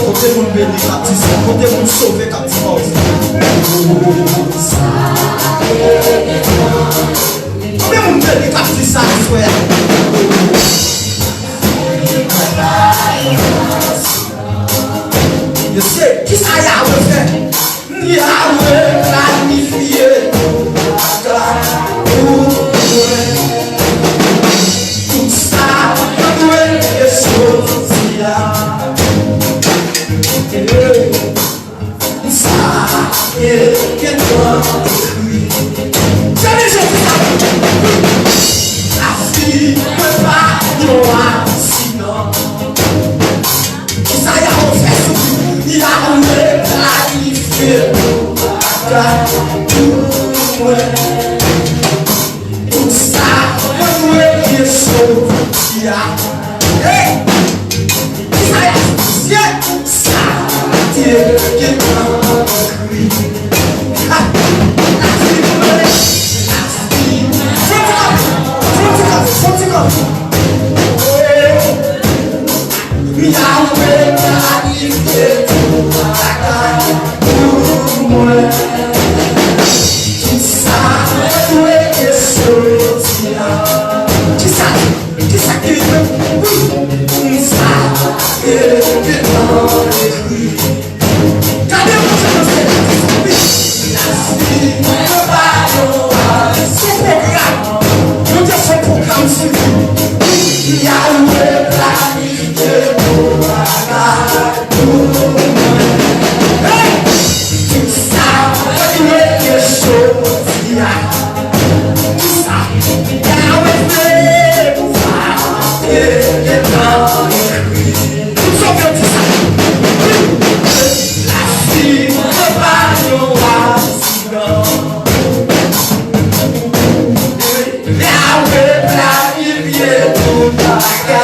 Côté mon béni captif, côté mon sauvé captif. Côté mon béni captif ça frère. Je sais qui ça Yahweh fait. Yahweh planifié. Tout ça, Yahweh est sorti là. Get one, jamais la fille peut pas noir sinon. Ça y a on fait il a planifié. Tout ça, on est sauvé. Hey, ça y a ça, get one. I got